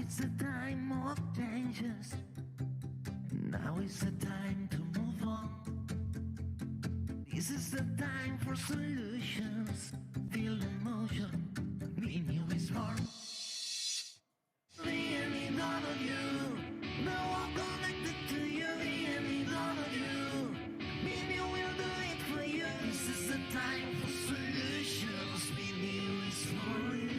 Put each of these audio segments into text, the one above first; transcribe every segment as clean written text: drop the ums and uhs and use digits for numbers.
It's a time of changes. Now is the time to move on. This is the time for solutions. Feel the motion. Be new is born. Really none of you. No one connected to you. Really none of you. Be new will do it for you. This is the time for solutions. Be new is for you.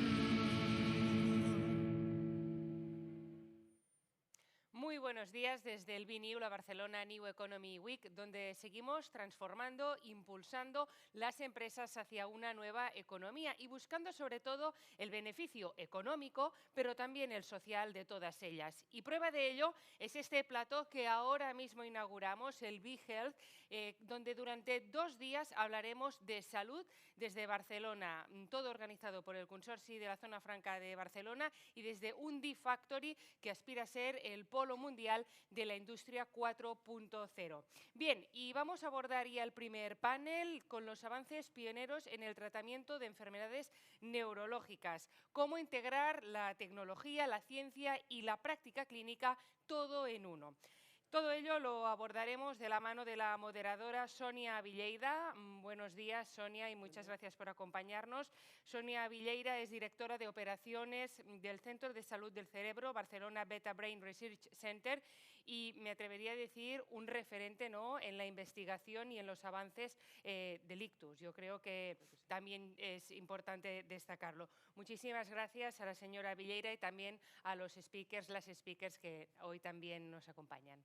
Muy buenos días desde el BNIU, la Barcelona New Economy Week, donde seguimos transformando, impulsando las empresas hacia una nueva economía y buscando sobre todo el beneficio económico, pero también el social de todas ellas. Y prueba de ello es este plató que ahora mismo inauguramos, el BeHealth, donde durante 2 días hablaremos de salud desde Barcelona, todo organizado por el Consorci de la Zona Franca de Barcelona y desde un D-Factory que aspira a ser el polo mundial de la industria 4.0. Bien, y vamos a abordar ya el primer panel con los avances pioneros en el tratamiento de enfermedades neurológicas. Cómo integrar la tecnología, la ciencia y la práctica clínica todo en uno. Todo ello lo abordaremos de la mano de la moderadora Sonia Villeira. Buenos días, Sonia, y muchas gracias por acompañarnos. Sonia Villeira es directora de operaciones del Centro de Salud del Cerebro, Barcelona Beta Brain Research Center, y me atrevería a decir un referente, ¿no?, en la investigación y en los avances del ictus. Yo creo que también es importante destacarlo. Muchísimas gracias a la señora Villeira y también a los speakers, las speakers que hoy también nos acompañan.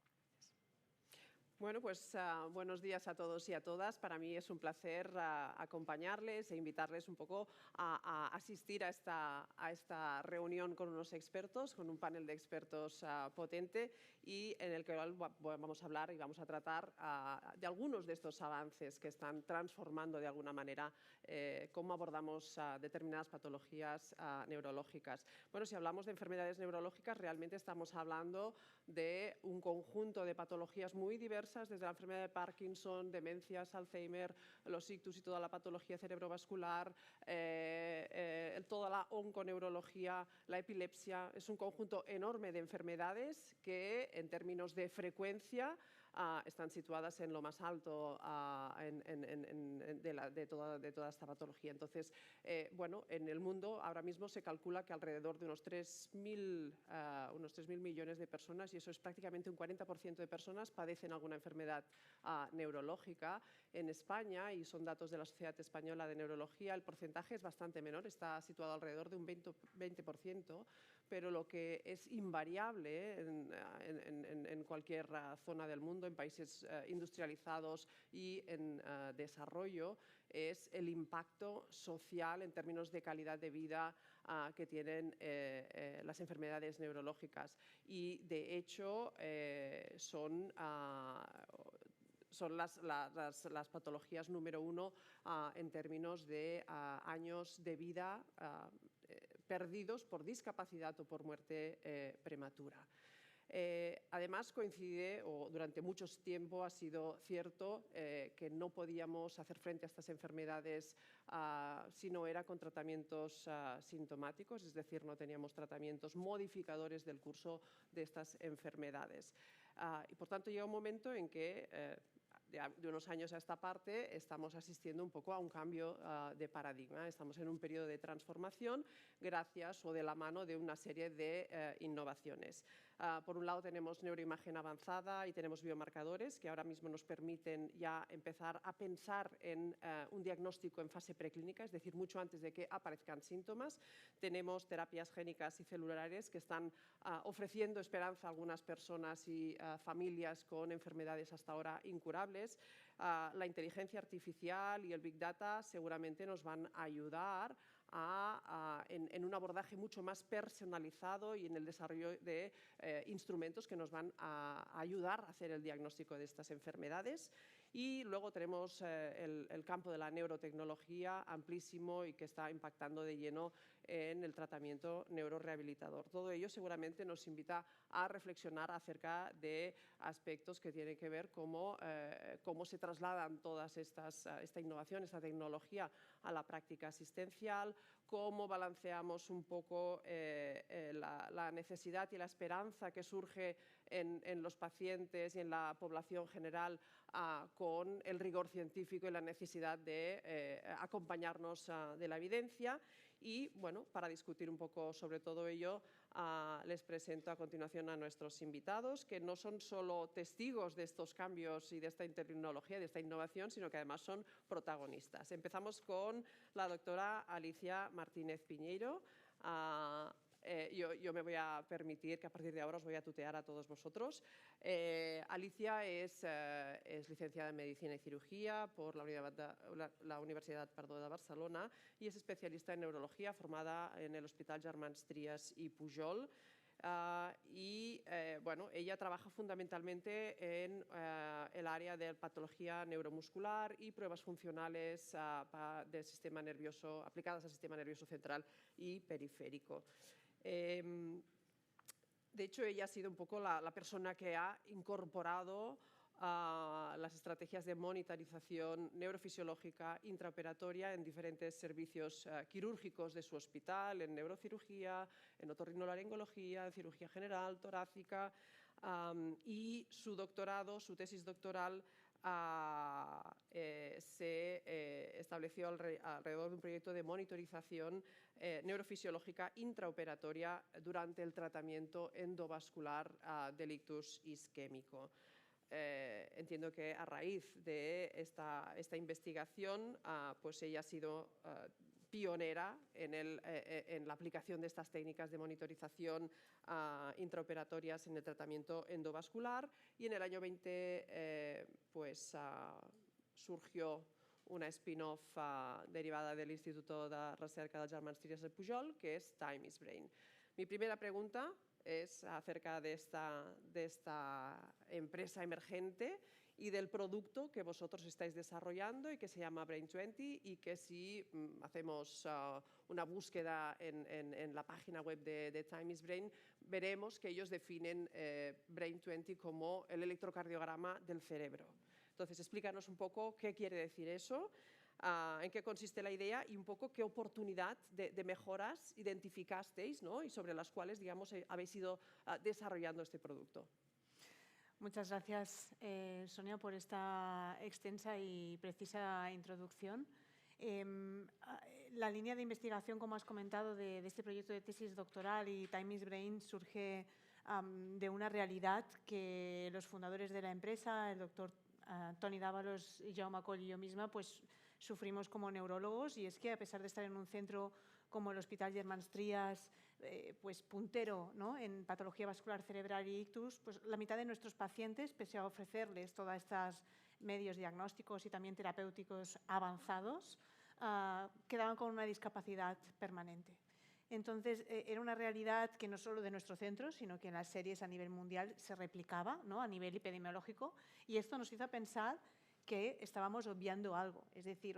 Bueno, pues buenos días a todos y a todas. Para mí es un placer acompañarles e invitarles un poco a asistir a esta reunión con unos expertos, con un panel de expertos potente y en el que vamos a hablar y vamos a tratar de algunos de estos avances que están transformando de alguna manera cómo abordamos determinadas patologías neurológicas. Bueno, si hablamos de enfermedades neurológicas, realmente estamos hablando de un conjunto de patologías muy diversas, desde la enfermedad de Parkinson, demencias, Alzheimer, los ictus y toda la patología cerebrovascular, toda la onconeurología, la epilepsia. Es un conjunto enorme de enfermedades que, en términos de frecuencia, están situadas en lo más alto de toda esta patología. Entonces, bueno, en el mundo ahora mismo se calcula que alrededor de unos 3.000 millones de personas, y eso es prácticamente un 40% de personas, padecen alguna enfermedad neurológica. En España, y son datos de la Sociedad Española de Neurología, el porcentaje es bastante menor, está situado alrededor de un 20%, pero lo que es invariable en cualquier zona del mundo, en países industrializados y en desarrollo, es el impacto social en términos de calidad de vida que tienen las enfermedades neurológicas. Y, de hecho, son las patologías número 1 en términos de años de vida perdidos por discapacidad o por muerte prematura. Además, coincide, o durante mucho tiempo ha sido cierto, que no podíamos hacer frente a estas enfermedades si no era con tratamientos sintomáticos, es decir, no teníamos tratamientos modificadores del curso de estas enfermedades. Y, por tanto, llega un momento en que de unos años a esta parte estamos asistiendo un poco a un cambio de paradigma. Estamos en un periodo de transformación gracias o de la mano de una serie de innovaciones. Por un lado tenemos neuroimagen avanzada y tenemos biomarcadores que ahora mismo nos permiten ya empezar a pensar en un diagnóstico en fase preclínica, es decir, mucho antes de que aparezcan síntomas. Tenemos terapias génicas y celulares que están ofreciendo esperanza a algunas personas y familias con enfermedades hasta ahora incurables. La inteligencia artificial y el Big Data seguramente nos van a ayudar en un abordaje mucho más personalizado y en el desarrollo de instrumentos que nos van a ayudar a hacer el diagnóstico de estas enfermedades. Y luego tenemos el campo de la neurotecnología amplísimo y que está impactando de lleno en el tratamiento neurorehabilitador. Todo ello seguramente nos invita a reflexionar acerca de aspectos que tienen que ver cómo se trasladan todas esta innovación, esta tecnología a la práctica asistencial, cómo balanceamos un poco la necesidad y la esperanza que surge en los pacientes y en la población general con el rigor científico y la necesidad de acompañarnos de la evidencia. Y bueno, para discutir un poco sobre todo ello, les presento a continuación a nuestros invitados, que no son solo testigos de estos cambios y de esta tecnología, de esta innovación, sino que además son protagonistas. Empezamos con la doctora Alicia Martínez Piñeiro. Yo me voy a permitir que a partir de ahora os voy a tutear a todos vosotros. Alicia es licenciada en Medicina y Cirugía por la Universidad de Barcelona y es especialista en neurología formada en el Hospital Germans Trias y Pujol. Bueno, ella trabaja fundamentalmente en el área de patología neuromuscular y pruebas funcionales del sistema nervioso, aplicadas al sistema nervioso central y periférico. De hecho, ella ha sido un poco la persona que ha incorporado las estrategias de monitorización neurofisiológica intraoperatoria en diferentes servicios quirúrgicos de su hospital, en neurocirugía, en otorrinolaringología, en cirugía general, torácica, y su doctorado, su tesis doctoral, se estableció alrededor de un proyecto de monitorización neurofisiológica intraoperatoria durante el tratamiento endovascular del ictus isquémico. Entiendo que a raíz de esta investigación, pues ella ha sido pionera en la aplicación de estas técnicas de monitorización intraoperatorias en el tratamiento endovascular, y en el año 20 surgió una spin-off derivada del Instituto de Recerca del Germans Trias de Pujol, que es Time is Brain. Mi primera pregunta es acerca de esta empresa emergente y del producto que vosotros estáis desarrollando y que se llama Brain20, y que si hacemos una búsqueda en la página web de Time is Brain, veremos que ellos definen Brain20 como el electrocardiograma del cerebro. Entonces, explícanos un poco qué quiere decir eso, en qué consiste la idea y un poco qué oportunidad de mejoras identificasteis, ¿no?, y sobre las cuales, digamos, habéis ido desarrollando este producto. Muchas gracias, Sonia, por esta extensa y precisa introducción. La línea de investigación, como has comentado, de este proyecto de tesis doctoral y Time is Brain surge de una realidad que los fundadores de la empresa, el doctor Toni Dávalos, Jaume Coll y yo misma, pues sufrimos como neurólogos, y es que a pesar de estar en un centro como el Hospital Germans Trias, pues puntero, ¿no?, en patología vascular cerebral y ictus, pues la mitad de nuestros pacientes, pese a ofrecerles todos estos medios diagnósticos y también terapéuticos avanzados, quedaban con una discapacidad permanente. Entonces, era una realidad que no solo de nuestro centro, sino que en las series a nivel mundial se replicaba, ¿no?, a nivel epidemiológico, y esto nos hizo pensar que estábamos obviando algo, es decir,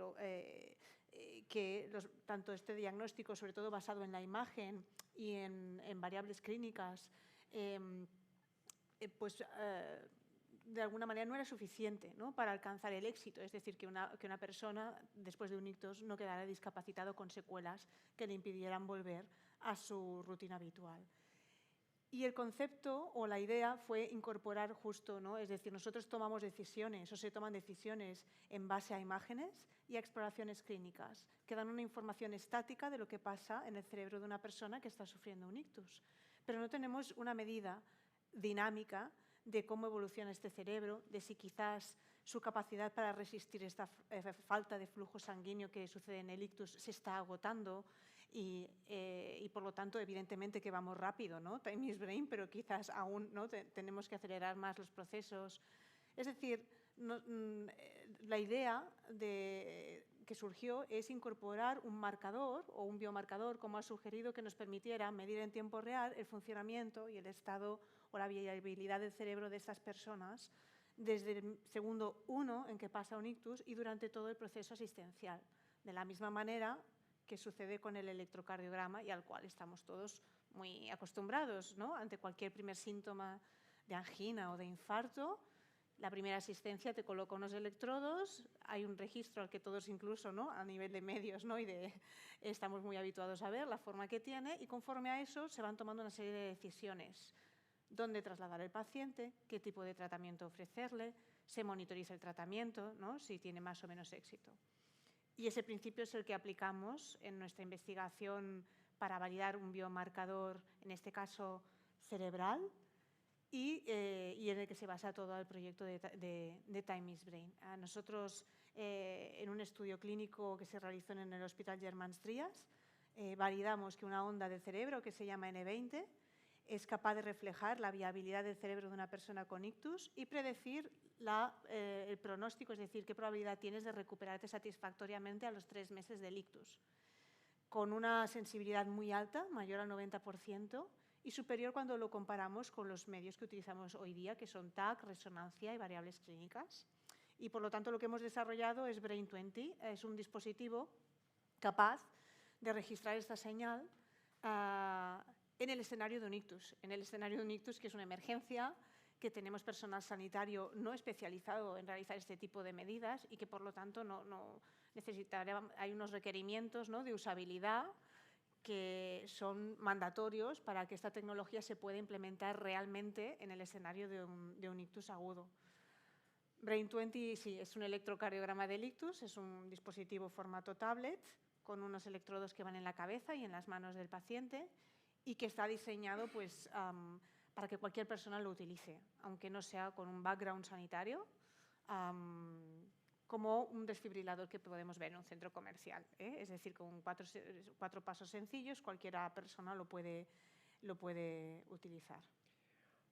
que tanto este diagnóstico, sobre todo basado en la imagen y en variables clínicas, de alguna manera no era suficiente, ¿no?, para alcanzar el éxito, es decir, que una persona después de un ictus no quedara discapacitado con secuelas que le impidieran volver a su rutina habitual. Y el concepto o la idea fue incorporar justo, ¿no?, es decir, nosotros tomamos decisiones o se toman decisiones en base a imágenes y a exploraciones clínicas que dan una información estática de lo que pasa en el cerebro de una persona que está sufriendo un ictus. Pero no tenemos una medida dinámica de cómo evoluciona este cerebro, de si quizás su capacidad para resistir esta falta de flujo sanguíneo que sucede en el ictus se está agotando y por lo tanto, evidentemente que vamos rápido, ¿no?, Time is Brain, pero quizás aún, ¿no?, tenemos que acelerar más los procesos. Es decir, la idea que surgió es incorporar un marcador o un biomarcador, como ha sugerido, que nos permitiera medir en tiempo real el funcionamiento y el estado o la viabilidad del cerebro de estas personas desde el segundo 1 en que pasa un ictus y durante todo el proceso asistencial, de la misma manera que sucede con el electrocardiograma y al cual estamos todos muy acostumbrados, ¿no?, ante cualquier primer síntoma de angina o de infarto. La primera asistencia te coloca unos electrodos, hay un registro al que todos incluso, ¿no?, a nivel de medios, ¿no?, estamos muy habituados a ver la forma que tiene, y conforme a eso se van tomando una serie de decisiones. Dónde trasladar al paciente, qué tipo de tratamiento ofrecerle, se monitoriza el tratamiento, ¿no?, si tiene más o menos éxito. Y ese principio es el que aplicamos en nuestra investigación para validar un biomarcador, en este caso cerebral, y en el que se basa todo el proyecto de Time is Brain. Nosotros, en un estudio clínico que se realizó en el Hospital Germans Trias, validamos que una onda del cerebro que se llama N20 es capaz de reflejar la viabilidad del cerebro de una persona con ictus y predecir el pronóstico, es decir, qué probabilidad tienes de recuperarte satisfactoriamente a los 3 meses del ictus, con una sensibilidad muy alta, mayor al 90%, y superior cuando lo comparamos con los medios que utilizamos hoy día, que son TAC, resonancia y variables clínicas. Y por lo tanto lo que hemos desarrollado es Brain20, es un dispositivo capaz de registrar esta señal en el escenario de un ictus. En el escenario de un ictus, que es una emergencia, que tenemos personal sanitario no especializado en realizar este tipo de medidas y que por lo tanto hay unos requerimientos, ¿no?, de usabilidad que son mandatorios para que esta tecnología se pueda implementar realmente en el escenario de un ictus agudo. Brain20 sí, es un electrocardiograma del ictus, es un dispositivo formato tablet con unos electrodos que van en la cabeza y en las manos del paciente y que está diseñado pues, para que cualquier persona lo utilice, aunque no sea con un background sanitario, como un desfibrilador que podemos ver en un centro comercial, ¿eh? Es decir, con 4 pasos sencillos cualquier persona lo puede utilizar.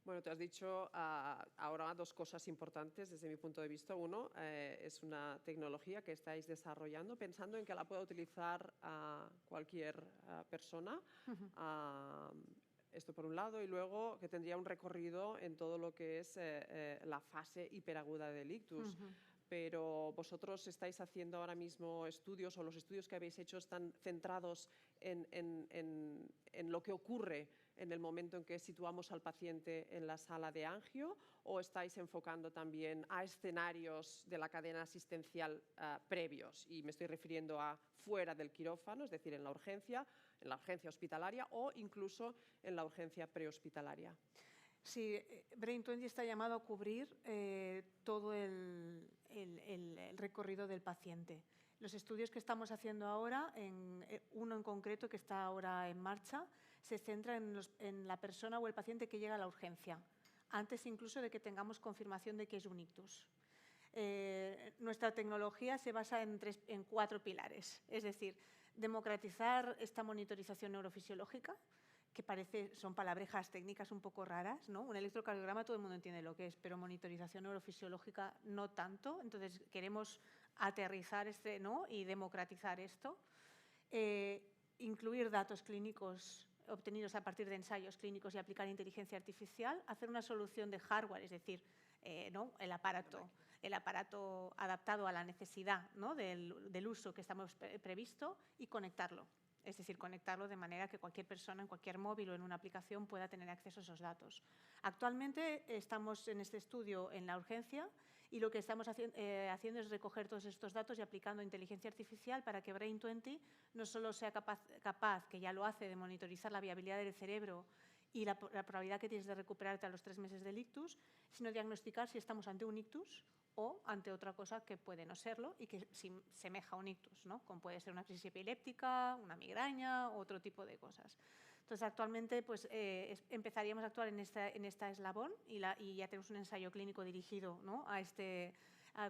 Bueno, te has dicho ahora 2 cosas importantes desde mi punto de vista. Uno, es una tecnología que estáis desarrollando pensando en que la pueda utilizar cualquier persona. Esto por un lado, y luego que tendría un recorrido en todo lo que es la fase hiperaguda del ictus. Pero vosotros estáis haciendo ahora mismo estudios, o los estudios que habéis hecho están centrados en lo que ocurre en el momento en que situamos al paciente en la sala de angio, o estáis enfocando también a escenarios de la cadena asistencial previos, y me estoy refiriendo a fuera del quirófano, es decir, en la urgencia hospitalaria o incluso en la urgencia prehospitalaria. Sí, Brain20 está llamado a cubrir todo el recorrido del paciente. Los estudios que estamos haciendo ahora, uno en concreto que está ahora en marcha, se centra en la persona o el paciente que llega a la urgencia, antes incluso de que tengamos confirmación de que es un ictus. Nuestra tecnología se basa en 4 pilares, es decir, democratizar esta monitorización neurofisiológica, que son palabrejas técnicas un poco raras, ¿no? Un electrocardiograma todo el mundo entiende lo que es, pero monitorización neurofisiológica no tanto. Entonces queremos aterrizar ¿no?, y democratizar esto. Incluir datos clínicos obtenidos a partir de ensayos clínicos y aplicar inteligencia artificial, hacer una solución de hardware, es decir, ¿no?, el aparato adaptado a la necesidad, ¿no?, del uso que estamos previsto, y conectarlo. Es decir, conectarlo de manera que cualquier persona en cualquier móvil o en una aplicación pueda tener acceso a esos datos. Actualmente estamos en este estudio en la urgencia y lo que estamos haciendo es recoger todos estos datos y aplicando inteligencia artificial para que Brain20 no solo sea capaz, que ya lo hace, de monitorizar la viabilidad del cerebro y la probabilidad que tienes de recuperarte a los 3 meses del ictus, sino diagnosticar si estamos ante un ictus o ante otra cosa que puede no serlo y que semeja a un ictus, ¿no?, como puede ser una crisis epiléptica, una migraña, otro tipo de cosas. Entonces, actualmente pues, empezaríamos a actuar en esta eslabón y ya tenemos un ensayo clínico dirigido, ¿no?,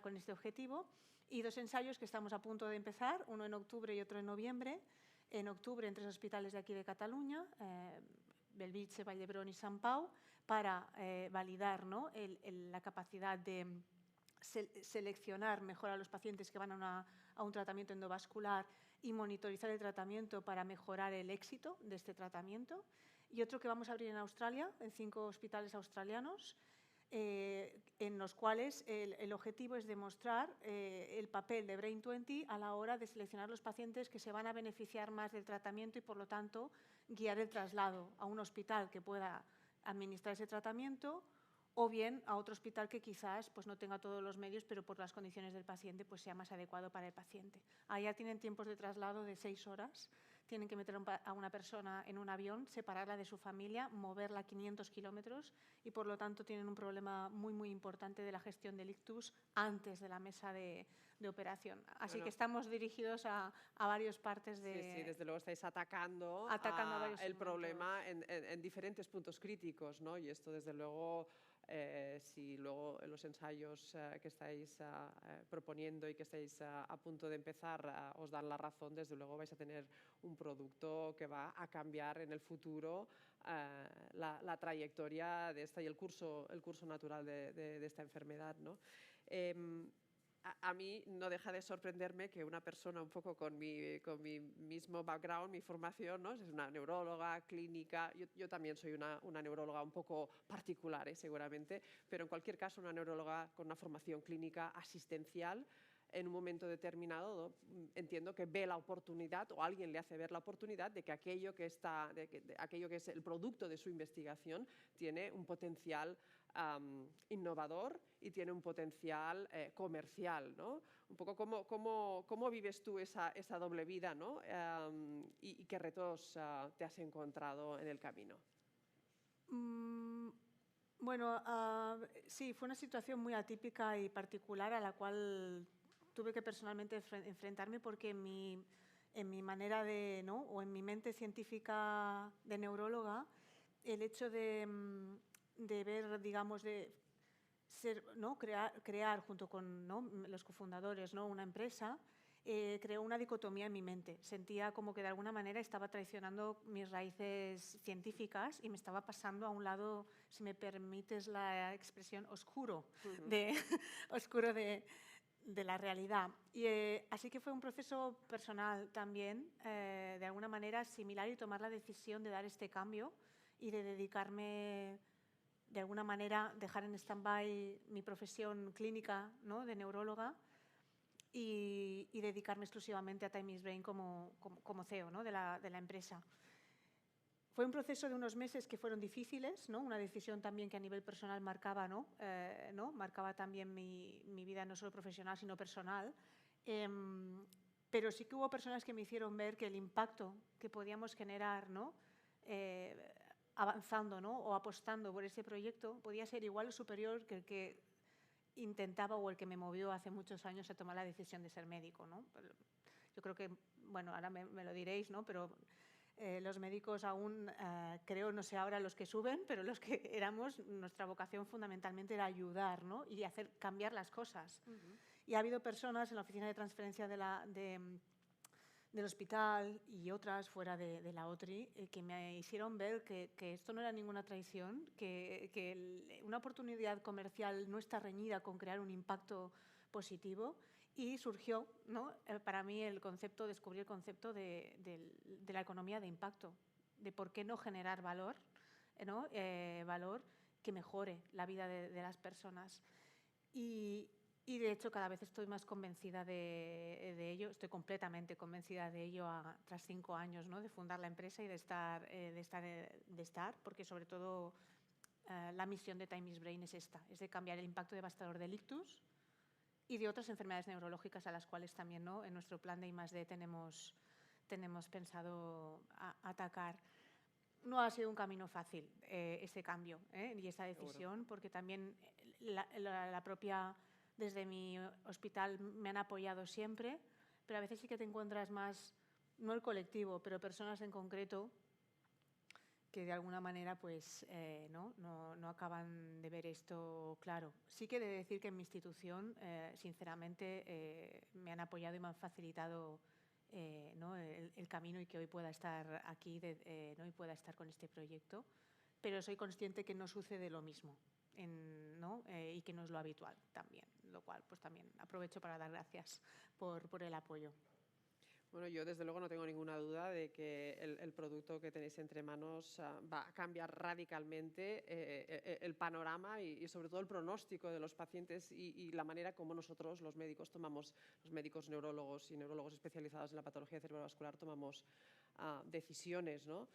con este objetivo, y 2 ensayos que estamos a punto de empezar, uno en octubre y otro en noviembre. En octubre en 3 hospitales de aquí de Cataluña, Bellvitge, Vall d'Hebron y Sant Pau, para validar, ¿no?, la capacidad de seleccionar mejor a los pacientes que van a un tratamiento endovascular y monitorizar el tratamiento para mejorar el éxito de este tratamiento. Y otro que vamos a abrir en Australia, en 5 hospitales australianos, en los cuales el objetivo es demostrar el papel de Brain20 a la hora de seleccionar los pacientes que se van a beneficiar más del tratamiento y, por lo tanto, guiar el traslado a un hospital que pueda administrar ese tratamiento, o bien a otro hospital que quizás pues, no tenga todos los medios, pero por las condiciones del paciente pues, sea más adecuado para el paciente. Allá tienen tiempos de traslado de 6 horas, tienen que meter a una persona en un avión, separarla de su familia, moverla 500 kilómetros y por lo tanto tienen un problema muy, muy importante de la gestión del ictus antes de la mesa de operación. Así que estamos dirigidos a varias partes de... Sí, desde luego estáis atacando a varios el segmentos. problema en diferentes puntos críticos, ¿no? Y esto desde luego, si luego en los ensayos que estáis proponiendo y que estáis a punto de empezar os dan la razón, desde luego vais a tener un producto que va a cambiar en el futuro la trayectoria de esta y el curso natural de esta enfermedad, ¿no? A mí no deja de sorprenderme que una persona un poco con mi mismo background, mi formación, ¿no? Es una neuróloga clínica, yo también soy una neuróloga un poco particular, seguramente, pero en cualquier caso una neuróloga con una formación clínica asistencial, en un momento determinado, ¿no? Entiendo que ve la oportunidad o alguien le hace ver la oportunidad de que aquello que es el producto de su investigación tiene un potencial innovador y tiene un potencial comercial, ¿no? Un poco cómo vives tú esa doble vida, ¿no? Y qué retos te has encontrado en el camino. Bueno, sí, fue una situación muy atípica y particular a la cual tuve que personalmente enfrentarme porque en mi manera de, ¿no? O en mi mente científica de neuróloga, el hecho de ver, digamos, de ser, ¿no? crear junto con, ¿no? los cofundadores, ¿no? una empresa, creó una dicotomía en mi mente. Sentía como que de alguna manera estaba traicionando mis raíces científicas y me estaba pasando a un lado, si me permites la expresión, oscuro, oscuro de la realidad. Y, así que fue un proceso personal también, de alguna manera similar, y tomar la decisión de dar este cambio y de dedicarme, de alguna manera, dejar en stand-by mi profesión clínica, ¿no? de neuróloga y dedicarme exclusivamente a Time is Brain como CEO, ¿no? de la empresa. Fue un proceso de unos meses que fueron difíciles, ¿no? Una decisión también que a nivel personal marcaba, ¿no? Marcaba también mi vida no solo profesional, sino personal. Pero sí que hubo personas que me hicieron ver que el impacto que podíamos generar, ¿no? Avanzando, ¿no? O apostando por ese proyecto podía ser igual o superior que el que intentaba o el que me movió hace muchos años a tomar la decisión de ser médico, ¿no? Yo creo que, bueno, ahora me lo diréis, ¿no? Pero los médicos aún, creo, no sé ahora los que suben, pero los que éramos, nuestra vocación fundamentalmente era ayudar, ¿no? Y hacer cambiar las cosas. Y ha habido personas en la oficina de transferencia del hospital y otras fuera de la OTRI que me hicieron ver que esto no era ninguna traición, que una oportunidad comercial no está reñida con crear un impacto positivo. Y surgió, ¿no? Para mí descubrí el concepto de la economía de impacto, de por qué no generar valor, ¿no? Valor que mejore la vida de las personas. Y de hecho cada vez estoy más convencida de ello, estoy completamente convencida de ello tras 5 años, ¿no? de fundar la empresa y de estar, porque sobre todo la misión de Time is Brain es esta, es de cambiar el impacto devastador del ictus y de otras enfermedades neurológicas a las cuales también, ¿no? en nuestro plan de I+D tenemos pensado atacar. No ha sido un camino fácil ese cambio y esa decisión, porque también la propia, desde mi hospital me han apoyado siempre, pero a veces sí que te encuentras más, no el colectivo, pero personas en concreto que de alguna manera pues, no acaban de ver esto claro. Sí que he de decir que en mi institución, sinceramente, me han apoyado y me han facilitado el camino y que hoy pueda estar aquí y pueda estar con este proyecto, pero soy consciente que no sucede lo mismo y que no es lo habitual también, lo cual pues también aprovecho para dar gracias por el apoyo. Bueno, yo desde luego no tengo ninguna duda de que el producto que tenéis entre manos va a cambiar radicalmente el panorama y sobre todo el pronóstico de los pacientes y la manera como nosotros, los médicos, los médicos neurólogos y neurólogos especializados en la patología cerebrovascular, tomamos decisiones, ¿no?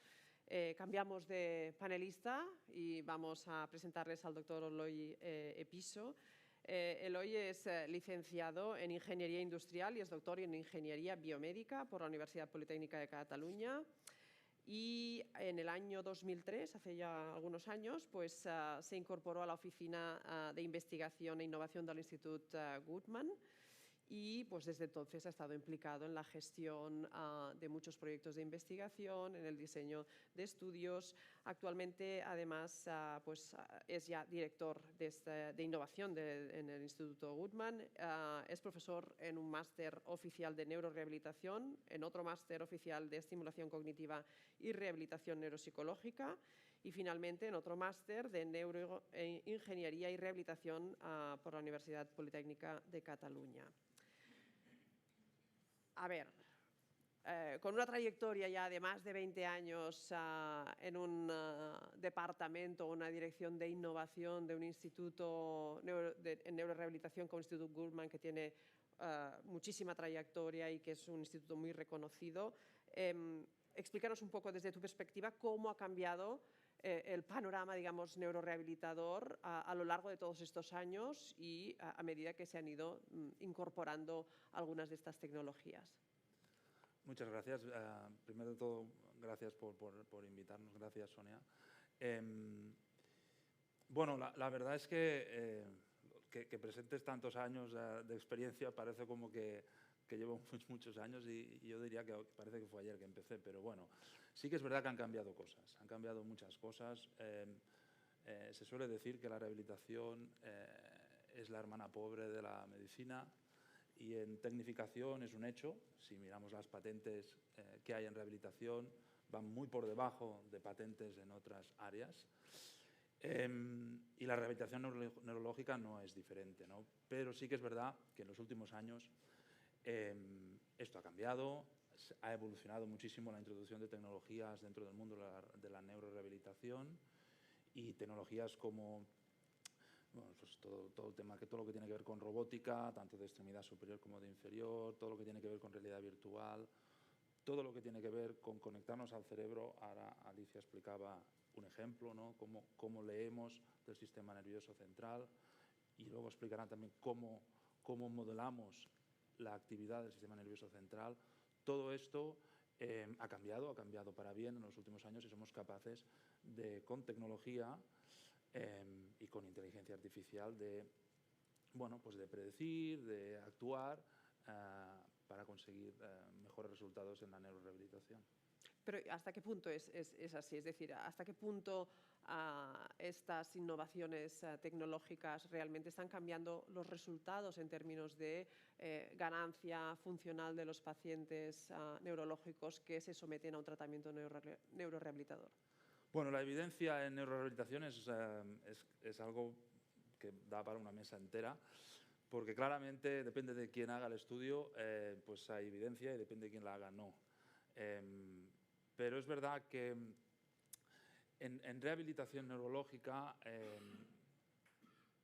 Cambiamos de panelista y vamos a presentarles al doctor Eloi Episo. Eloi es licenciado en Ingeniería Industrial y es doctor en Ingeniería Biomédica por la Universidad Politécnica de Cataluña. Y en el año 2003, hace ya algunos años, pues se incorporó a la Oficina de Investigación e Innovación del Instituto Guttmann y pues desde entonces ha estado implicado en la gestión de muchos proyectos de investigación, en el diseño de estudios. Actualmente, además, pues, es ya director de innovación en el Instituto Guttmann. Es profesor en un máster oficial de neurorehabilitación, en otro máster oficial de estimulación cognitiva y rehabilitación neuropsicológica y finalmente en otro máster de neuroingeniería y rehabilitación por la Universidad Politécnica de Cataluña. A ver, con una trayectoria ya de más de 20 años en un departamento o una dirección de innovación de un instituto en neurorehabilitación como el Instituto Guttmann, que tiene muchísima trayectoria y que es un instituto muy reconocido, explícanos un poco desde tu perspectiva cómo ha cambiado el panorama, digamos, neurorehabilitador a lo largo de todos estos años y a medida que se han ido incorporando algunas de estas tecnologías. Muchas gracias. Primero de todo, gracias por invitarnos. Gracias, Sonia. Bueno, la verdad es que presentes tantos años de experiencia parece como que llevo muchos años y yo diría que parece que fue ayer que empecé, pero bueno, sí que es verdad que han cambiado cosas, han cambiado muchas cosas. Se suele decir que la rehabilitación es la hermana pobre de la medicina y en tecnificación es un hecho. Si miramos las patentes que hay en rehabilitación, van muy por debajo de patentes en otras áreas. Y la rehabilitación neurológica no es diferente, ¿no? Pero sí que es verdad que en los últimos años esto ha cambiado, ha evolucionado muchísimo la introducción de tecnologías dentro del mundo de la neurorehabilitación y tecnologías como bueno, pues todo el tema, todo lo que tiene que ver con robótica, tanto de extremidad superior como de inferior, todo lo que tiene que ver con realidad virtual, todo lo que tiene que ver con conectarnos al cerebro. Ahora Alicia explicaba un ejemplo, ¿no? Cómo leemos del sistema nervioso central y luego explicarán también cómo modelamos la actividad del sistema nervioso central. Todo esto ha cambiado para bien en los últimos años y somos capaces de, con tecnología y con inteligencia artificial, bueno, pues de predecir, de actuar para conseguir mejores resultados en la neurorehabilitación. Pero ¿hasta qué punto es así? Es decir, ¿hasta qué punto estas innovaciones tecnológicas realmente están cambiando los resultados en términos de ganancia funcional de los pacientes neurológicos que se someten a un tratamiento neurorehabilitador? Bueno, la evidencia en neurorehabilitación es algo que da para una mesa entera, porque claramente depende de quién haga el estudio, pues hay evidencia y depende de quién la haga, no. Pero es verdad que en rehabilitación neurológica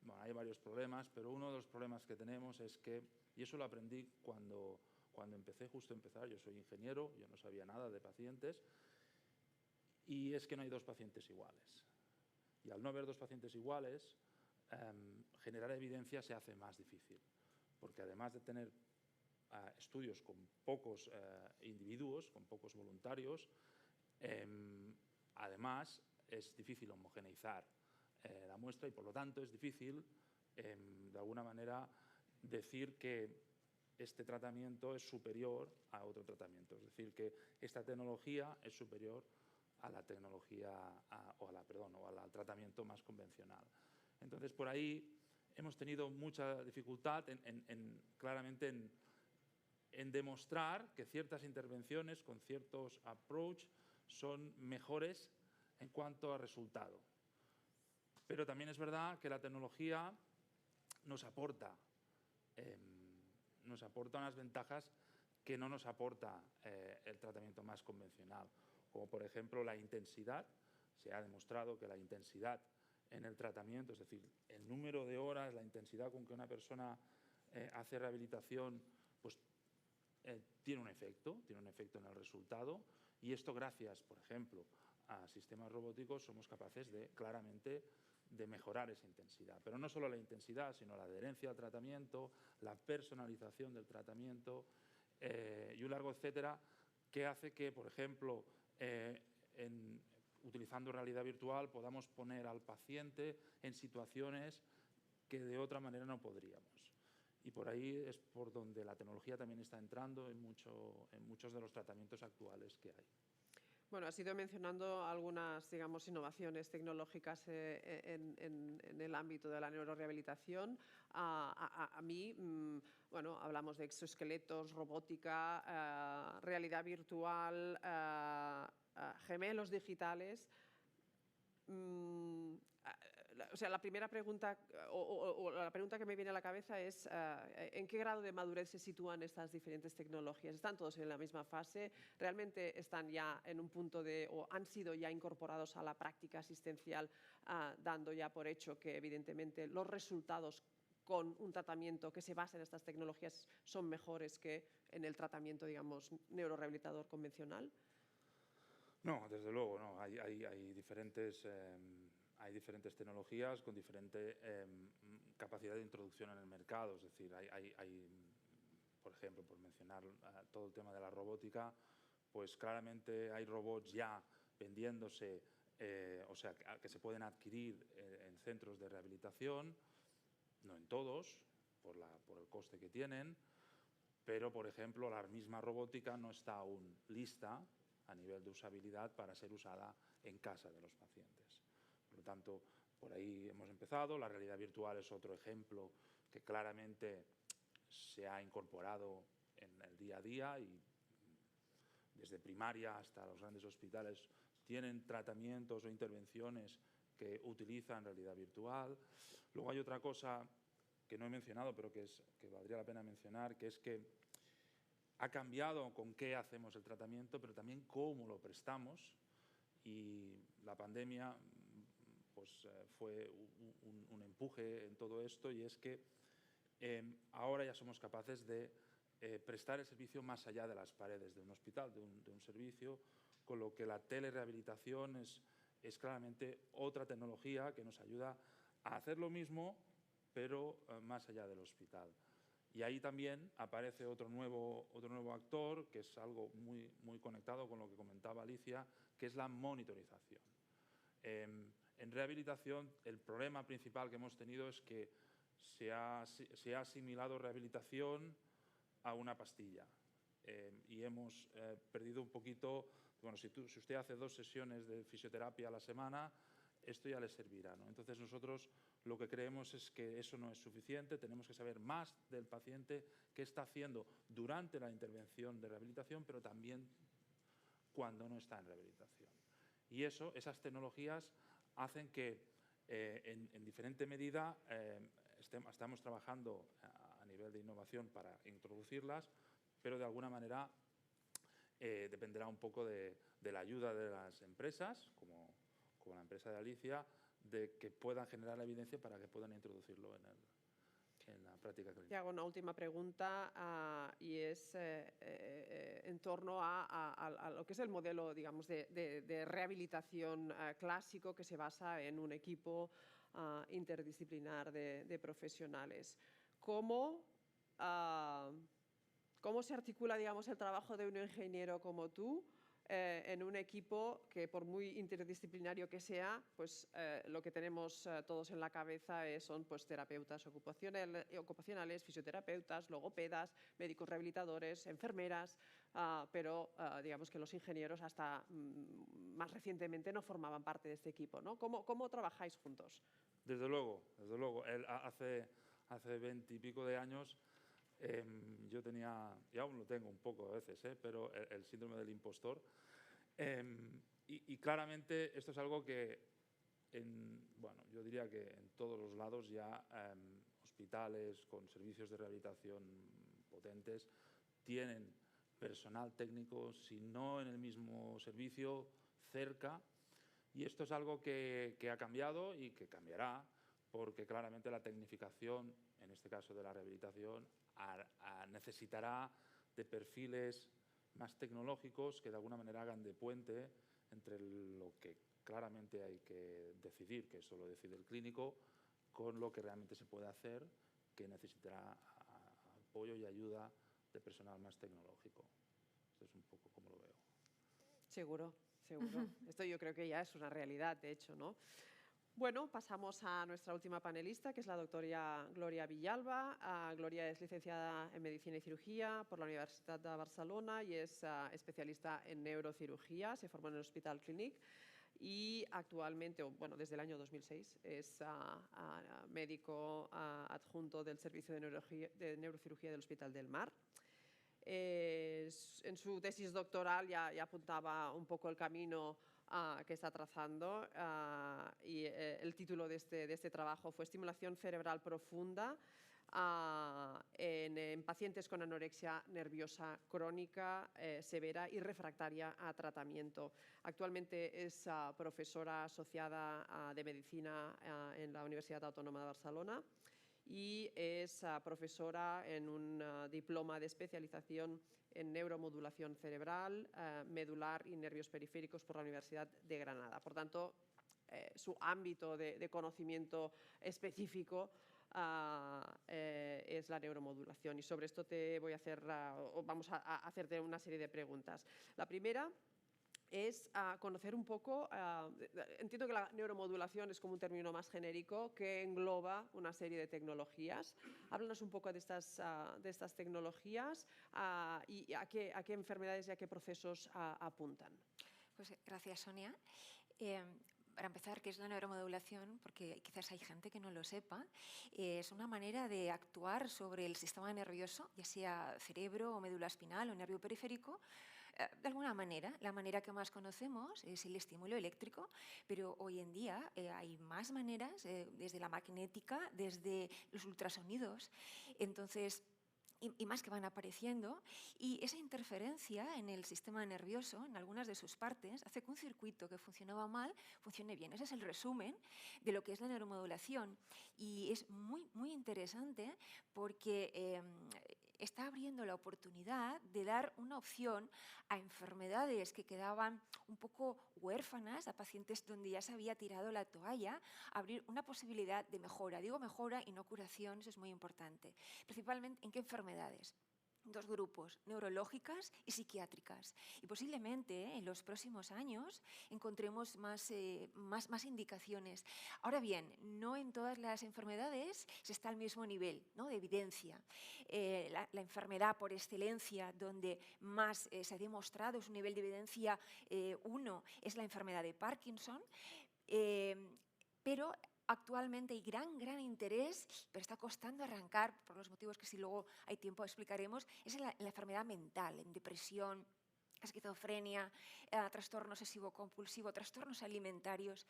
bueno, hay varios problemas, pero uno de los problemas que tenemos es que, y eso lo aprendí cuando empecé, justo a empezar, yo soy ingeniero, yo no sabía nada de pacientes, y es que no hay dos pacientes iguales. Y al no haber dos pacientes iguales, generar evidencia se hace más difícil, porque además de tener estudios con pocos individuos, con pocos voluntarios, además es difícil homogeneizar la muestra y por lo tanto es difícil de alguna manera decir que este tratamiento es superior a otro tratamiento, es decir, que esta tecnología es superior a la tecnología o al tratamiento más convencional. Entonces por ahí hemos tenido mucha dificultad claramente en demostrar que ciertas intervenciones con ciertos approach son mejores en cuanto a resultado. Pero también es verdad que la tecnología nos aporta unas ventajas que no nos aporta el tratamiento más convencional, como por ejemplo la intensidad. Se ha demostrado que la intensidad en el tratamiento, es decir, el número de horas, la intensidad con que una persona hace rehabilitación, pues tiene un efecto en el resultado, y esto gracias, por ejemplo, a sistemas robóticos somos capaces de, claramente, de mejorar esa intensidad. Pero no solo la intensidad, sino la adherencia al tratamiento, la personalización del tratamiento y un largo etcétera, que hace que, por ejemplo, utilizando realidad virtual podamos poner al paciente en situaciones que de otra manera no podríamos. Y por ahí es por donde la tecnología también está entrando en muchos de los tratamientos actuales que hay. Bueno, has ido mencionando algunas, digamos, innovaciones tecnológicas en el ámbito de la neurorehabilitación. A mí, bueno, hablamos de exoesqueletos, robótica, realidad virtual, gemelos digitales. O sea, la primera pregunta o la pregunta que me viene a la cabeza es ¿en qué grado de madurez se sitúan estas diferentes tecnologías? ¿Están todos en la misma fase? ¿Realmente están ya en un punto o han sido ya incorporados a la práctica asistencial, dando ya por hecho que evidentemente los resultados con un tratamiento que se basa en estas tecnologías son mejores que en el tratamiento, digamos, neurorehabilitador convencional? No, desde luego, no. Hay diferentes tecnologías con diferente capacidad de introducción en el mercado. Es decir, por ejemplo, por mencionar todo el tema de la robótica, pues claramente hay robots ya vendiéndose, o sea, que se pueden adquirir en centros de rehabilitación, no en todos, por el coste que tienen, pero, por ejemplo, la misma robótica no está aún lista a nivel de usabilidad para ser usada en casa de los pacientes. Por lo tanto, por ahí hemos empezado. La realidad virtual es otro ejemplo que claramente se ha incorporado en el día a día y desde primaria hasta los grandes hospitales tienen tratamientos o intervenciones que utilizan realidad virtual. Luego hay otra cosa que no he mencionado, pero que valdría la pena mencionar, que es que ha cambiado con qué hacemos el tratamiento, pero también cómo lo prestamos. Y la pandemia pues, fue un empuje en todo esto, y es que ahora ya somos capaces de prestar el servicio más allá de las paredes de un hospital, de un servicio, con lo que la telerehabilitación es claramente otra tecnología que nos ayuda a hacer lo mismo, pero más allá del hospital. Y ahí también aparece otro nuevo actor, que es algo muy conectado con lo que comentaba Alicia, que es la monitorización. En rehabilitación, el problema principal que hemos tenido es que se ha asimilado rehabilitación a una pastilla. Y hemos perdido un poquito, bueno, si usted hace 2 sesiones de fisioterapia a la semana, esto ya le servirá, ¿no? Entonces nosotros lo que creemos es que eso no es suficiente, tenemos que saber más del paciente, qué está haciendo durante la intervención de rehabilitación, pero también cuando no está en rehabilitación. Y esas tecnologías hacen que en diferente medida estamos trabajando a nivel de innovación para introducirlas, pero de alguna manera dependerá un poco de la ayuda de las empresas, como la empresa de Alicia, de que puedan generar la evidencia para que puedan introducirlo en la práctica clínica. Te hago una última pregunta y es en torno a lo que es el modelo, digamos, de rehabilitación clásico, que se basa en un equipo interdisciplinar de profesionales. ¿Cómo se articula, digamos, el trabajo de un ingeniero como tú en un equipo que, por muy interdisciplinario que sea, pues lo que tenemos todos en la cabeza son pues terapeutas ocupacionales, fisioterapeutas, logopedas, médicos rehabilitadores, enfermeras, pero digamos que los ingenieros hasta más recientemente no formaban parte de este equipo, ¿no? ¿Cómo trabajáis juntos? Desde luego. Hace 20 y pico de años yo tenía, y aún lo tengo un poco a veces, pero el síndrome del impostor. Y claramente esto es algo que, bueno, yo diría que en todos los lados ya hospitales con servicios de rehabilitación potentes tienen personal técnico, si no en el mismo servicio, cerca. Y esto es algo que ha cambiado y que cambiará, porque claramente la tecnificación, en este caso de la rehabilitación, necesitará de perfiles más tecnológicos que de alguna manera hagan de puente entre lo que claramente hay que decidir, que eso lo decide el clínico, con lo que realmente se puede hacer, que necesitará apoyo y ayuda de personal más tecnológico. Esto es un poco como lo veo. Seguro, seguro. Esto yo creo que ya es una realidad, de hecho, ¿no? Bueno, pasamos a nuestra última panelista, que es la doctora Gloria Villalba. Gloria es licenciada en Medicina y Cirugía por la Universidad de Barcelona y es especialista en neurocirugía. Se formó en el Hospital Clínic y actualmente, bueno, desde el año 2006, es médico adjunto del Servicio de Neurocirugía del Hospital del Mar. En su tesis doctoral ya apuntaba un poco el camino que está trazando y el título de este trabajo fue Estimulación cerebral profunda en pacientes con anorexia nerviosa crónica severa y refractaria a tratamiento. Actualmente es profesora asociada de medicina en la Universidad Autónoma de Barcelona y es profesora en un diploma de especialización en neuromodulación cerebral, medular y nervios periféricos por la Universidad de Granada. Por tanto, su ámbito de conocimiento específico es la neuromodulación. Y sobre esto vamos a hacerte una serie de preguntas. La primera es conocer un poco, entiendo que la neuromodulación es como un término más genérico que engloba una serie de tecnologías. Háblanos un poco de estas tecnologías y a qué enfermedades y a qué procesos apuntan. Pues gracias, Sonia. Para empezar, ¿qué es la neuromodulación? Porque quizás hay gente que no lo sepa. Es una manera de actuar sobre el sistema nervioso, ya sea cerebro o médula espinal o nervio periférico. De alguna manera, la manera que más conocemos es el estímulo eléctrico, pero hoy en día hay más maneras, desde la magnética, desde los ultrasonidos. Entonces, y más que van apareciendo, y esa interferencia en el sistema nervioso, en algunas de sus partes, hace que un circuito que funcionaba mal funcione bien. Ese es el resumen de lo que es la neuromodulación. Y es muy, muy interesante porque está abriendo la oportunidad de dar una opción a enfermedades que quedaban un poco huérfanas, a pacientes donde ya se había tirado la toalla, abrir una posibilidad de mejora. Digo mejora y no curación, eso es muy importante. Principalmente, ¿en qué enfermedades? Dos grupos, neurológicas y psiquiátricas. Y posiblemente en los próximos años encontremos más indicaciones. Ahora bien, no en todas las enfermedades se está al mismo nivel, ¿no?, de evidencia. La enfermedad por excelencia donde más se ha demostrado es un nivel de evidencia 1, es la enfermedad de Parkinson, pero actualmente hay gran interés, pero está costando arrancar, por los motivos que si luego hay tiempo explicaremos, es en la enfermedad mental, en depresión, esquizofrenia, trastorno obsesivo-compulsivo, trastornos alimentarios.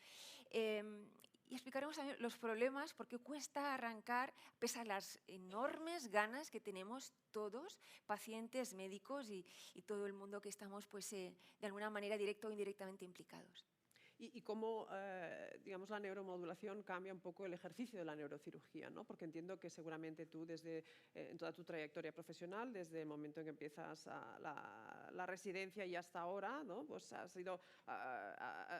Y explicaremos también los problemas, por qué cuesta arrancar, pese a las enormes ganas que tenemos todos, pacientes, médicos y todo el mundo que estamos pues, de alguna manera directa o indirectamente implicados. Y cómo, digamos, la neuromodulación cambia un poco el ejercicio de la neurocirugía, ¿no? Porque entiendo que seguramente tú, en toda tu trayectoria profesional, desde el momento en que empiezas la residencia y hasta ahora, ¿no?, pues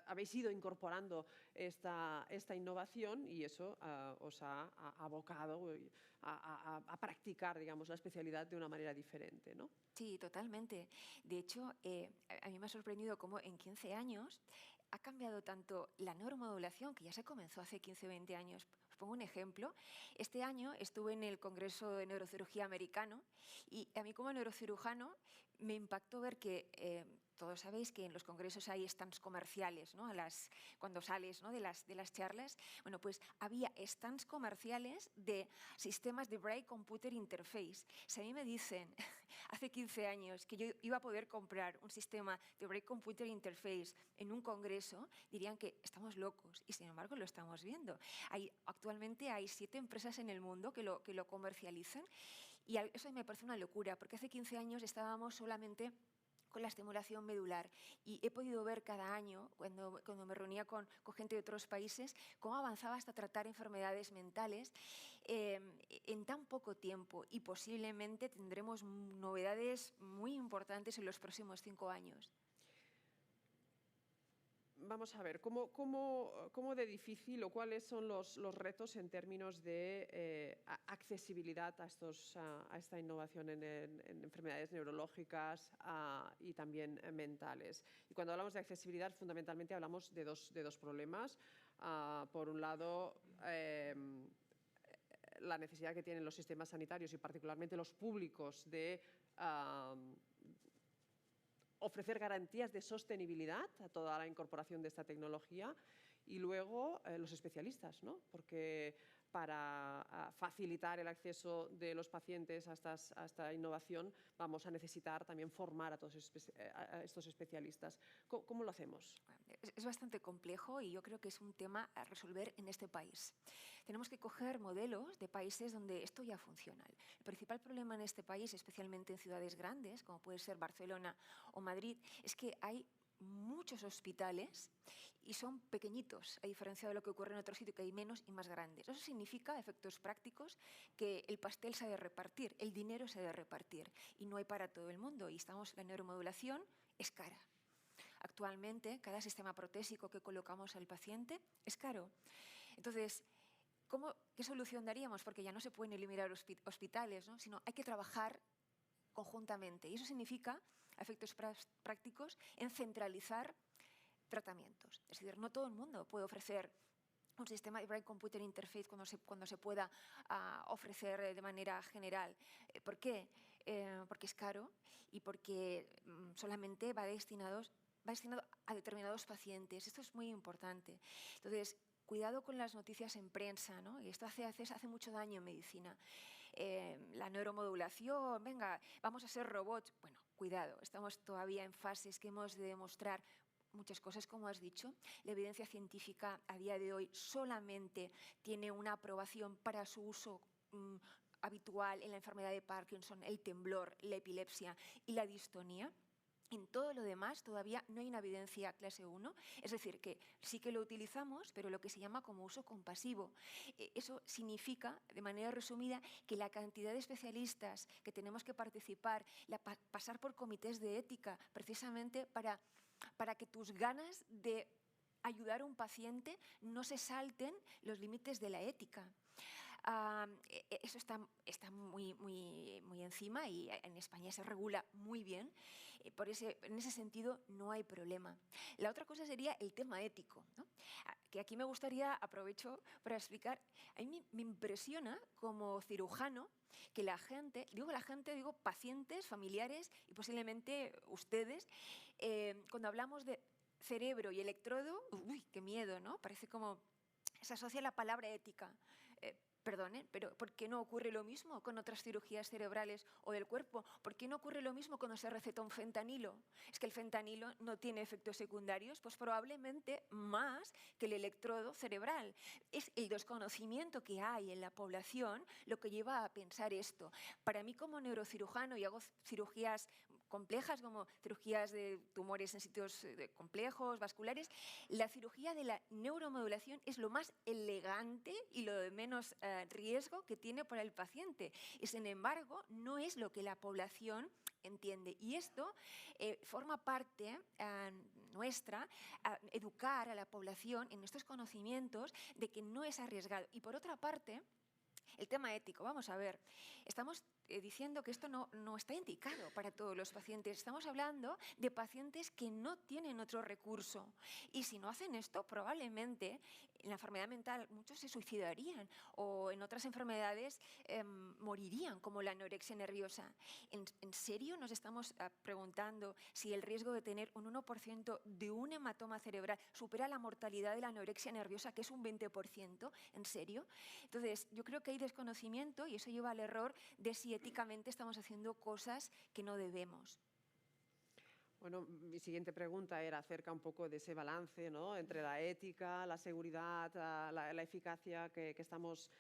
habéis ido incorporando esta innovación y eso os ha abocado a practicar, digamos, la especialidad de una manera diferente, ¿no? Sí, totalmente. De hecho, a mí me ha sorprendido cómo en 15 años ha cambiado tanto la neuromodulación, que ya se comenzó hace 15 o 20 años. Os pongo un ejemplo. Este año estuve en el Congreso de Neurocirugía americano y a mí como neurocirujano me impactó ver que todos sabéis que en los congresos hay stands comerciales, ¿no?, cuando sales, ¿no?, de las charlas. Bueno, pues había stands comerciales de sistemas de Brain Computer Interface. Si a mí me dicen hace 15 años que yo iba a poder comprar un sistema de Brain Computer Interface en un congreso, dirían que estamos locos y sin embargo lo estamos viendo. Actualmente hay 7 empresas en el mundo que lo comercializan y eso me parece una locura porque hace 15 años estábamos solamente con la estimulación medular y he podido ver cada año, cuando me reunía con gente de otros países, cómo avanzaba hasta tratar enfermedades mentales en tan poco tiempo y posiblemente tendremos novedades muy importantes en los próximos 5 años. vamos a ver, ¿cómo de difícil o cuáles son los retos en términos de accesibilidad a esta innovación en enfermedades neurológicas y también mentales? Y cuando hablamos de accesibilidad, fundamentalmente hablamos de dos problemas. Por un lado, la necesidad que tienen los sistemas sanitarios y particularmente los públicos de ofrecer garantías de sostenibilidad a toda la incorporación de esta tecnología, y luego los especialistas, ¿no? Porque para facilitar el acceso de los pacientes a esta innovación vamos a necesitar también formar a todos estos especialistas. ¿Cómo lo hacemos? Es bastante complejo y yo creo que es un tema a resolver en este país. Tenemos que coger modelos de países donde esto ya funciona. El principal problema en este país, especialmente en ciudades grandes, como puede ser Barcelona o Madrid, es que hay muchos hospitales y son pequeñitos, a diferencia de lo que ocurre en otro sitio, que hay menos y más grandes. Eso significa, a efectos prácticos, que el pastel se ha de repartir, el dinero se ha de repartir, y no hay para todo el mundo. Y la neuromodulación es cara. Actualmente, cada sistema protésico que colocamos al paciente es caro. Entonces, ¿qué solución daríamos? Porque ya no se pueden eliminar hospitales, ¿no? Sino hay que trabajar conjuntamente. Y eso significa, a efectos prácticos, en centralizar tratamientos. Es decir, no todo el mundo puede ofrecer un sistema de Brain-Computer Interface cuando se pueda ofrecer de manera general. ¿Por qué? Porque es caro y porque solamente va destinado a determinados pacientes. Esto es muy importante. Entonces, cuidado con las noticias en prensa, ¿no? Y esto hace mucho daño en medicina. La neuromodulación, venga, vamos a ser robots. Bueno, cuidado, estamos todavía en fases que hemos de demostrar muchas cosas, como has dicho. La evidencia científica a día de hoy solamente tiene una aprobación para su uso habitual en la enfermedad de Parkinson, el temblor, la epilepsia y la distonía. En todo lo demás todavía no hay una evidencia clase 1, es decir, que sí que lo utilizamos, pero lo que se llama como uso compasivo. Eso significa, de manera resumida, que la cantidad de especialistas que tenemos que participar, pasar por comités de ética, precisamente para que tus ganas de ayudar a un paciente no se salten los límites de la ética. Eso está muy encima y en España se regula muy bien. En ese sentido no hay problema. La otra cosa sería el tema ético, ¿no? Que aquí me gustaría, aprovecho para explicar, a mí me impresiona como cirujano que digo pacientes, familiares y posiblemente ustedes, cuando hablamos de cerebro y electrodo, uy, qué miedo, ¿no? Parece como se asocia la palabra ética. Perdonen, pero ¿por qué no ocurre lo mismo con otras cirugías cerebrales o del cuerpo? ¿Por qué no ocurre lo mismo cuando se receta un fentanilo? ¿Es que el fentanilo no tiene efectos secundarios? Pues probablemente más que el electrodo cerebral. Es el desconocimiento que hay en la población lo que lleva a pensar esto. Para mí, como neurocirujano, y hago cirugías complejas como cirugías de tumores en sitios complejos, vasculares, la cirugía de la neuromodulación es lo más elegante y lo de menos riesgo que tiene para el paciente. Y sin embargo, no es lo que la población entiende. Y esto forma parte nuestra, educar a la población en estos conocimientos de que no es arriesgado. Y por otra parte, el tema ético, vamos a ver, estamos diciendo que esto no está indicado para todos los pacientes. Estamos hablando de pacientes que no tienen otro recurso. Y si no hacen esto, probablemente en la enfermedad mental muchos se suicidarían o en otras enfermedades morirían, como la anorexia nerviosa. ¿En serio nos estamos preguntando si el riesgo de tener un 1% de un hematoma cerebral supera la mortalidad de la anorexia nerviosa, que es un 20%? ¿En serio? Entonces, yo creo que hay desconocimiento y eso lleva al error de si éticamente estamos haciendo cosas que no debemos. Bueno, mi siguiente pregunta era acerca un poco de ese balance, ¿no? Entre la ética, la seguridad, la eficacia que estamos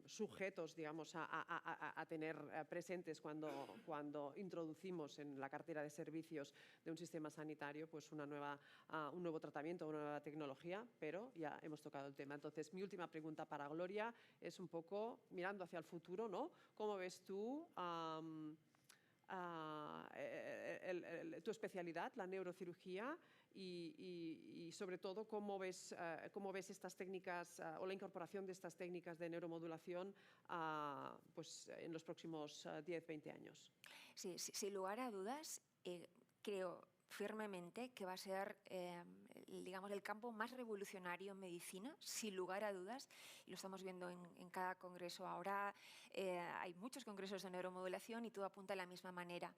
sujetos, digamos, a tener presentes cuando introducimos en la cartera de servicios de un sistema sanitario pues un nuevo tratamiento, una nueva tecnología, pero ya hemos tocado el tema. Entonces, mi última pregunta para Gloria es un poco mirando hacia el futuro, ¿no? ¿Cómo ves tú tu especialidad, la neurocirugía, y sobre todo cómo ves estas técnicas o la incorporación de estas técnicas de neuromodulación pues, en los próximos 10-20 años. Sí, sin lugar a dudas, creo firmemente que va a ser, digamos, el campo más revolucionario en medicina, sin lugar a dudas, y lo estamos viendo en cada congreso. Ahora hay muchos congresos de neuromodulación y todo apunta de la misma manera.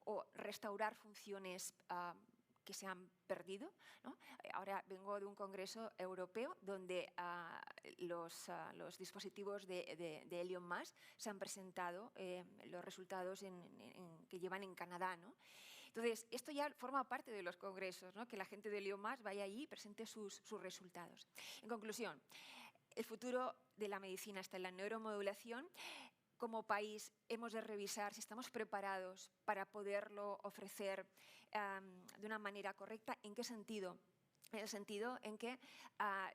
O restaurar funciones que se han perdido, ¿no? Ahora vengo de un congreso europeo donde los dispositivos de Elon Musk se han presentado los resultados que llevan en Canadá, ¿no? Entonces, esto ya forma parte de los congresos, ¿no? Que la gente de Elon Musk vaya allí y presente sus resultados. En conclusión, el futuro de la medicina está en la neuromodulación. Como país hemos de revisar si estamos preparados para poderlo ofrecer de una manera correcta. ¿En qué sentido? En el sentido en que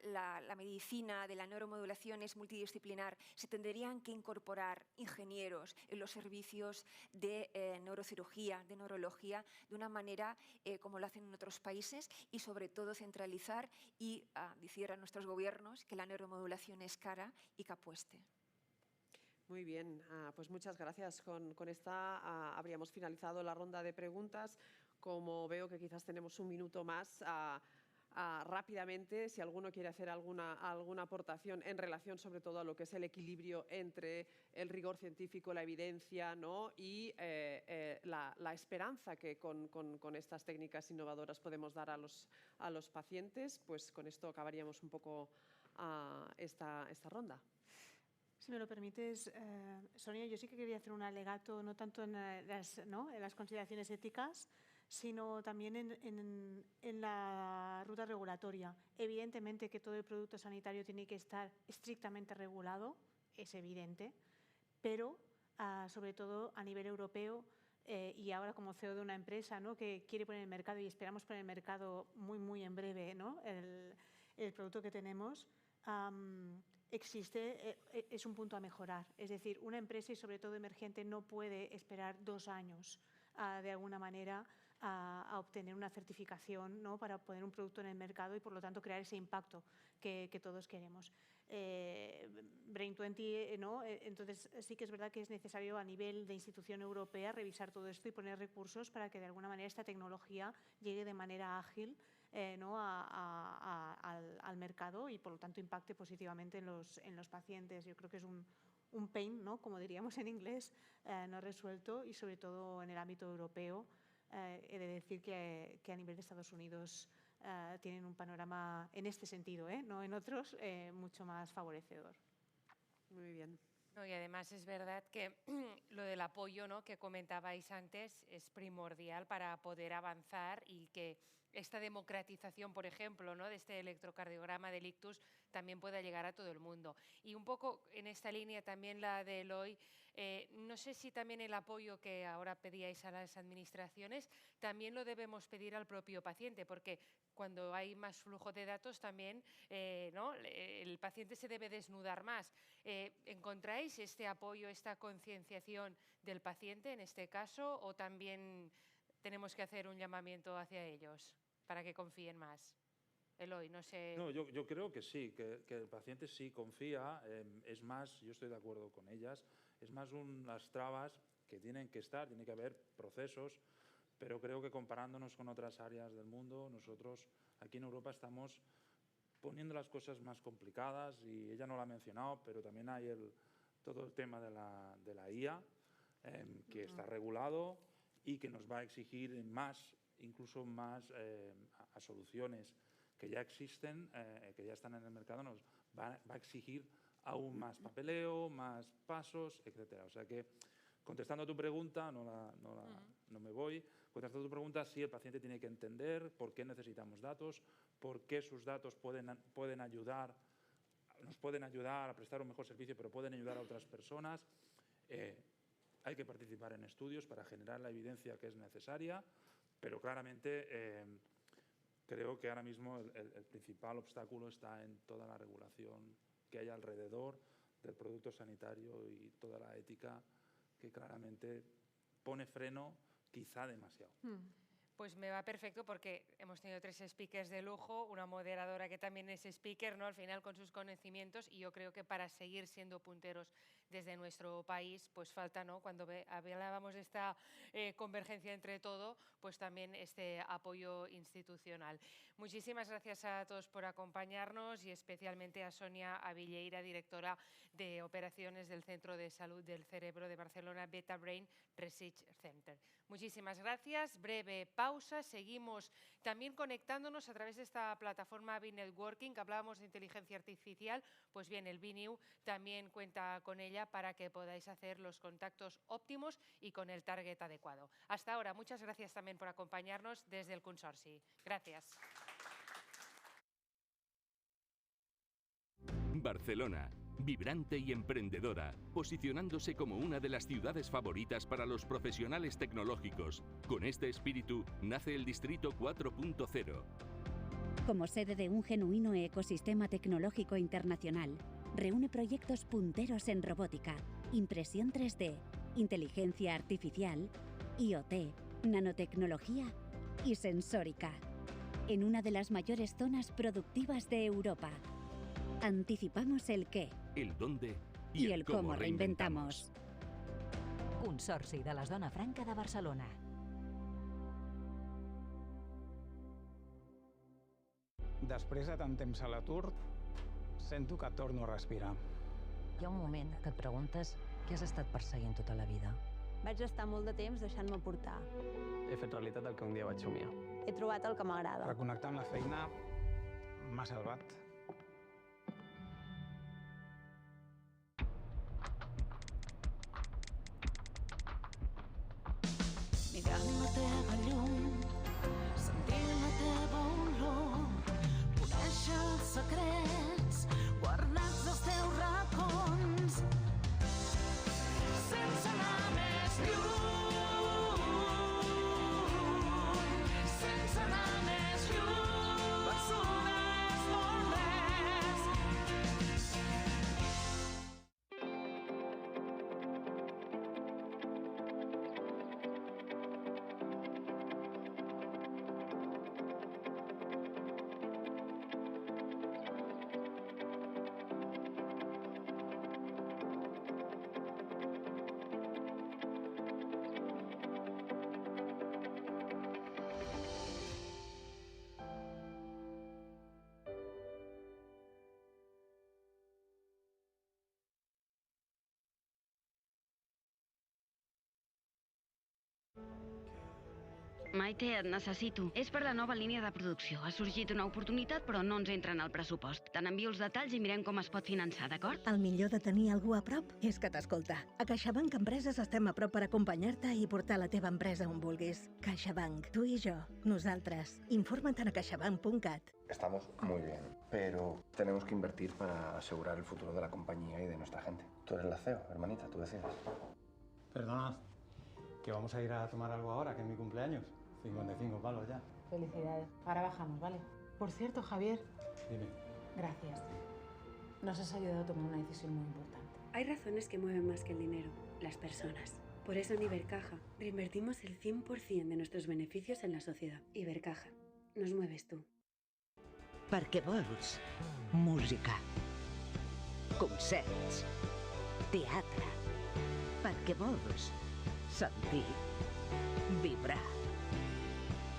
la medicina de la neuromodulación es multidisciplinar. Se tendrían que incorporar ingenieros en los servicios de neurocirugía, de neurología, de una manera como lo hacen en otros países y sobre todo centralizar y decir a nuestros gobiernos que la neuromodulación es cara y que apueste. Muy bien, pues muchas gracias. Con esta habríamos finalizado la ronda de preguntas. Como veo que quizás tenemos un minuto más, rápidamente, si alguno quiere hacer alguna aportación en relación sobre todo a lo que es el equilibrio entre el rigor científico, la evidencia, ¿no? Y la esperanza que con estas técnicas innovadoras podemos dar a los pacientes, pues con esto acabaríamos un poco esta ronda. Si me lo permites, Sonia, yo sí que quería hacer un alegato, no tanto en las consideraciones éticas, sino también en la ruta regulatoria. Evidentemente que todo el producto sanitario tiene que estar estrictamente regulado, es evidente, pero sobre todo a nivel europeo y ahora como CEO de una empresa, ¿no? Que quiere poner en el mercado y esperamos poner en el mercado muy en breve, ¿no? el producto que tenemos, es un punto a mejorar. Es decir, una empresa y sobre todo emergente no puede esperar 2 años de alguna manera a obtener una certificación, ¿no? Para poner un producto en el mercado y por lo tanto crear ese impacto que todos queremos. Brain20, ¿no? Entonces sí que es verdad que es necesario a nivel de institución europea revisar todo esto y poner recursos para que de alguna manera esta tecnología llegue de manera ágil, ¿no? al mercado y por lo tanto impacte positivamente en los pacientes. Yo creo que es un pain, ¿no? Como diríamos en inglés, no resuelto y sobre todo en el ámbito europeo. He de decir que a nivel de Estados Unidos tienen un panorama en este sentido, no en otros, mucho más favorecedor. Muy bien. No, y además es verdad que lo del apoyo, ¿no? Que comentabais antes es primordial para poder avanzar y que esta democratización, por ejemplo, ¿no? De este electrocardiograma del ictus también pueda llegar a todo el mundo. Y un poco en esta línea también la de Eloy, no sé si también el apoyo que ahora pedíais a las administraciones también lo debemos pedir al propio paciente, porque cuando hay más flujo de datos también ¿no? El paciente se debe desnudar más. ¿Encontráis este apoyo, esta concienciación del paciente en este caso o también tenemos que hacer un llamamiento hacia ellos para que confíen más? Eloy, no sé. No, yo creo que sí, que el paciente sí confía, es más, yo estoy de acuerdo con ellas, es más unas trabas que tienen que estar, tiene que haber procesos, pero creo que comparándonos con otras áreas del mundo, nosotros aquí en Europa estamos poniendo las cosas más complicadas y ella no lo ha mencionado, pero también hay todo el tema de la IA, que está regulado y que nos va a exigir más, incluso más a soluciones que ya existen, que ya están en el mercado, nos va a exigir aún más papeleo, más pasos, etc. O sea que, contestando a tu pregunta, no me voy, contestando a tu pregunta, sí, el paciente tiene que entender por qué necesitamos datos, por qué sus datos pueden ayudar, nos pueden ayudar a prestar un mejor servicio, pero pueden ayudar a otras personas. Hay que participar en estudios para generar la evidencia que es necesaria, pero claramente creo que ahora mismo el principal obstáculo está en toda la regulación que hay alrededor del producto sanitario y toda la ética que claramente pone freno quizá demasiado. pues me va perfecto porque hemos tenido 3 speakers de lujo, una moderadora que también es speaker, ¿no? Al final con sus conocimientos, y yo creo que para seguir siendo punteros desde nuestro país, pues falta, ¿no? Cuando hablábamos de esta convergencia entre todo, pues también este apoyo institucional. Muchísimas gracias a todos por acompañarnos y especialmente a Sonia Abelleira, directora de operaciones del Centro de Salud del Cerebro de Barcelona, Beta Brain Research Center. Muchísimas gracias. Breve pausa. Seguimos también conectándonos a través de esta plataforma B-Networking, que hablábamos de inteligencia artificial. Pues bien, el BNew también cuenta con ella para que podáis hacer los contactos óptimos y con el target adecuado. Hasta ahora, muchas gracias también por acompañarnos desde el Consorci. Gracias. Barcelona, vibrante y emprendedora, posicionándose como una de las ciudades favoritas para los profesionales tecnológicos. Con este espíritu nace el Distrito 4.0. Como sede de un genuino ecosistema tecnológico internacional, reúne proyectos punteros en robótica, impresión 3D, inteligencia artificial, IoT, nanotecnología y sensórica, en una de las mayores zonas productivas de Europa. Anticipamos el qué, el dónde i el cómo reinventamos. Consorci de la Zona Franca de Barcelona. Després de tant temps a l'atur, sento que torno a respirar. Hi ha un moment que et preguntes què has estat perseguint tota la vida. Vaig estar molt de temps deixant-me portar. He fet realitat el que un dia vaig somiar. He trobat el que m'agrada. Reconnectar amb la feina m'ha salvat. Mirant la teva llum, sentint la teva olor, conèixer els secrets guardats als teus racons, sense anar més lluny, sense anar més lluny, Barcelona és molt més. Maite, et necessito. És per la nova línia de producció. Ha sorgit una oportunitat, però no ens entra en el pressupost. Te n'envio els detalls i mirem com es pot finançar, d'acord? El millor de tenir algú a prop és que t'escolta. A CaixaBank Empreses estem a prop per acompanyar-te i portar la teva empresa on vulguis. CaixaBank, tu i jo, nosaltres. Informa't a caixabank.cat. Estamos muy bien, pero tenemos que invertir para asegurar el futuro de la compañía y de nuestra gente. Tú eres la CEO, hermanita, tú decides. Perdona, que vamos a ir a tomar algo ahora, que es mi cumpleaños. 55 palos ya. Felicidades. Ahora bajamos, ¿vale? Por cierto, Javier. Dime. Gracias. Nos has ayudado a tomar una decisión muy importante. Hay razones que mueven más que el dinero, las personas. Por eso en Ibercaja reinvertimos el 100% de nuestros beneficios en la sociedad. Ibercaja, nos mueves tú. Perquè vols música, concerts, teatre. Perquè vols sentir, vibrar,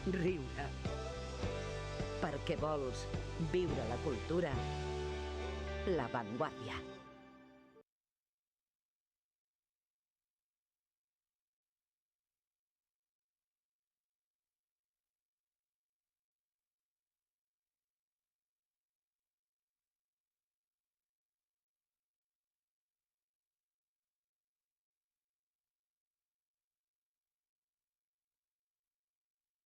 riure. Perquè vols viure la cultura, La Vanguardia.